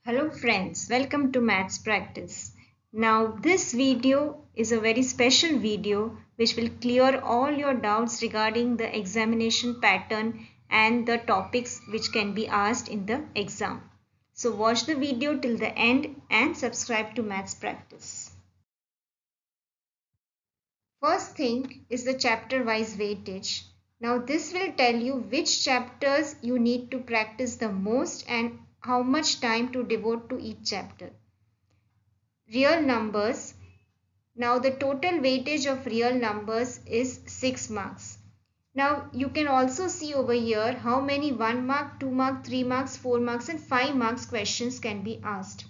Hello friends, welcome to Maths Practice. Now this video is a very special video which will clear all your doubts regarding the examination pattern and the topics which can be asked in the exam. So watch the video till the end and subscribe to Maths Practice. First thing is the chapter wise weightage. Now this will tell you which chapters you need to practice the most and how much time to devote to each chapter. Real numbers. Now the total weightage of real numbers is 6 marks. Now you can also see over here how many 1 mark, 2 mark, 3 marks, 4 marks and 5 marks questions can be asked.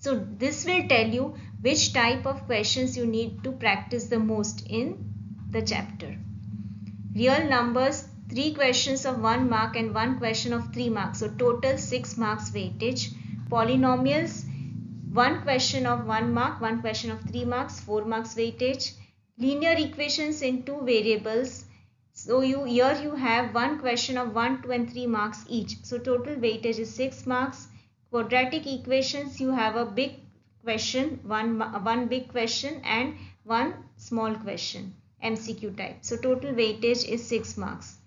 So this will tell you which type of questions you need to practice the most in the chapter. Real numbers, 3 questions of 1 mark and 1 question of 3 marks. So total 6 marks weightage. Polynomials, 1 question of 1 mark, 1 question of 3 marks, 4 marks weightage. Linear equations in 2 variables. So here you have 1 question of 1, 2 and 3 marks each. So total weightage is 6 marks. Quadratic equations, you have a big question, one big question and 1 small question, MCQ type. So total weightage is 6 marks.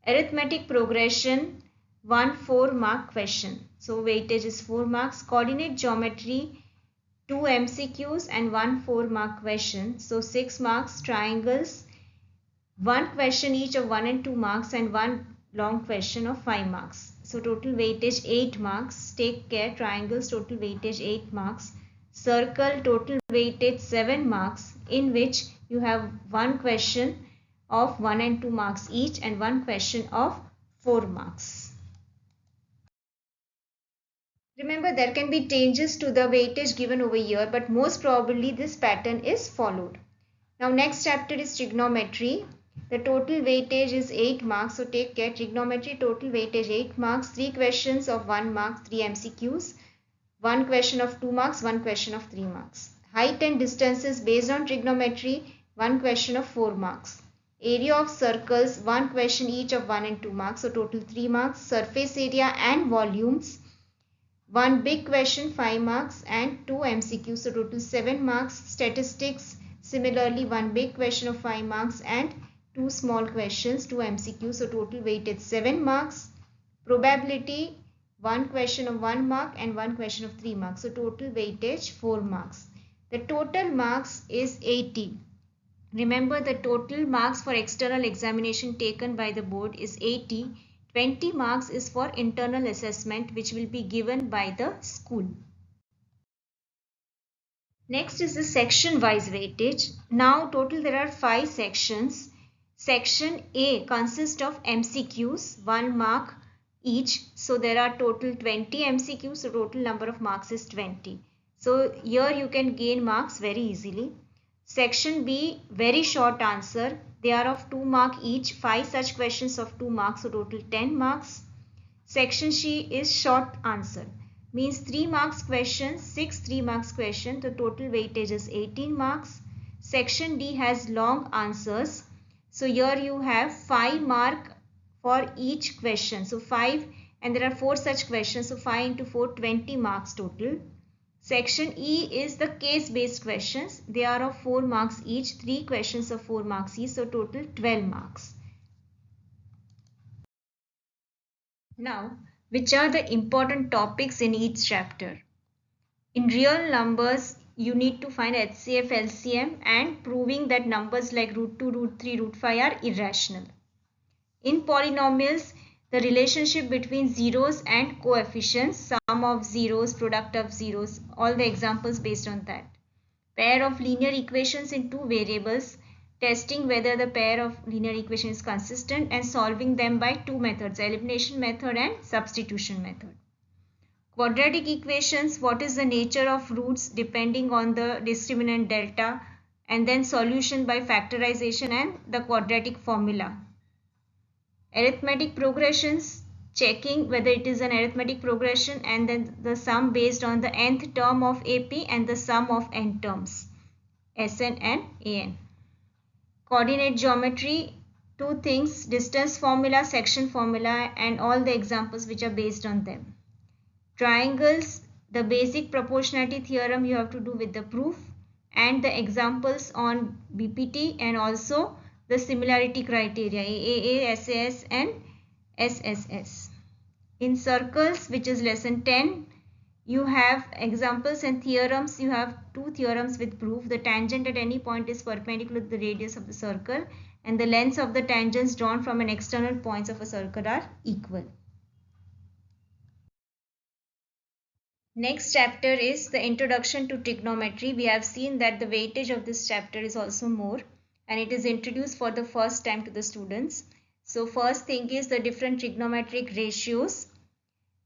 Arithmetic progression, 1 4-mark question. So weightage is 4 marks. Coordinate geometry, 2 MCQs and 1 4-mark question. So 6 marks. Triangles, 1 question each of 1 and 2 marks and 1 long question of 5 marks. So total weightage 8 marks. Take care, triangles total weightage 8 marks. Circle total weightage 7 marks, in which you have 1 question of 1 and 2 marks each and 1 question of 4 marks. Remember, there can be changes to the weightage given over here, but most probably this pattern is followed. Now next chapter is trigonometry. The total weightage is 8 marks. So take care, trigonometry total weightage 8 marks. 3 questions of 1 mark, 3 MCQs. 1 question of 2 marks, 1 question of 3 marks. Height and distances based on trigonometry, 1 question of 4 marks. Area of circles, 1 question each of 1 and 2 marks, so total 3 marks. Surface area and volumes, 1 big question 5 marks and 2 MCQs, so total 7 marks. Statistics, similarly 1 big question of 5 marks and 2 small questions, 2 MCQs, so total weightage 7 marks. Probability, 1 question of 1 mark and 1 question of 3 marks, so total weightage 4 marks. The total marks is 80. Remember, the total marks for external examination taken by the board is 80. 20 marks is for internal assessment, which will be given by the school. Next is the section wise weightage. Now total there are 5 sections. Section A consists of MCQs, 1 mark each. So there are total 20 MCQs. So total number of marks is 20. So here you can gain marks very easily. Section B, very short answer. They are of 2 mark each. 5 such questions of 2 marks. So total 10 marks. Section C is short answer. Means 3 marks question, 6 3 marks question. The total weightage is 18 marks. Section D has long answers. So here you have 5 mark for each question. So 5 and there are 4 such questions. So 5 into 4, 20 marks total. Section E is the case based questions. They are of 4 marks each. 3 questions of 4 marks each. So total 12 marks. Now, which are the important topics in each chapter? In real numbers, you need to find HCF, LCM and proving that numbers like root 2, root 3, root 5 are irrational. In polynomials, the relationship between zeros and coefficients, sum of zeros, product of zeros, all the examples based on that. Pair of linear equations in 2 variables, testing whether the pair of linear equations is consistent and solving them by 2 methods, elimination method and substitution method. Quadratic equations, what is the nature of roots depending on the discriminant delta, and then solution by factorization and the quadratic formula. Arithmetic progressions, checking whether it is an arithmetic progression, and then the sum based on the nth term of AP and the sum of n terms, Sn and An. Coordinate geometry, 2 things, distance formula, section formula and all the examples which are based on them. Triangles, the basic proportionality theorem you have to do with the proof and the examples on BPT and also the similarity criteria AAA, SAS and SSS. In circles, which is lesson 10, you have examples and theorems. You have two theorems with proof. The tangent at any point is perpendicular to the radius of the circle and the lengths of the tangents drawn from an external points of a circle are equal. Next chapter is the introduction to trigonometry. We have seen that the weightage of this chapter is also more and it is introduced for the first time to the students. So first thing is the different trigonometric ratios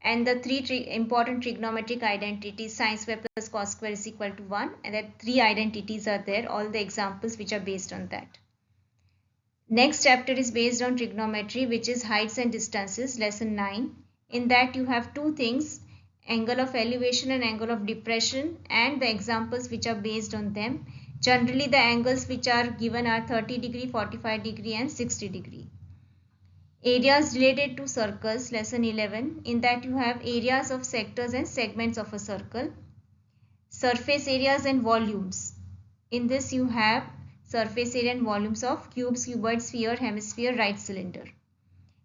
and the three important trigonometric identities, sin square plus cos square is equal to 1, and that three identities are there, all the examples which are based on that. Next chapter is based on trigonometry, which is heights and distances, lesson 9. In that you have two things, angle of elevation and angle of depression, and the examples which are based on them. Generally the angles which are given are 30 degree, 45 degree and 60 degree. Areas related to circles, lesson 11. In that you have areas of sectors and segments of a circle. Surface areas and volumes. In this you have surface area and volumes of cubes, cuboid, sphere, hemisphere, right cylinder.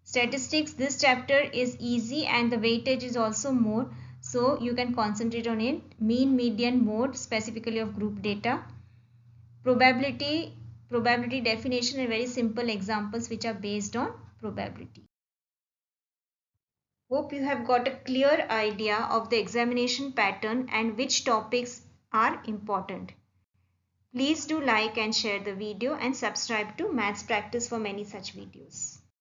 Statistics, this chapter is easy and the weightage is also more, so you can concentrate on it. Mean, median, mode, specifically of group data. Probability definition and very simple examples which are based on probability. Hope you have got a clear idea of the examination pattern and which topics are important. Please do like and share the video and subscribe to Maths Practice for many such videos.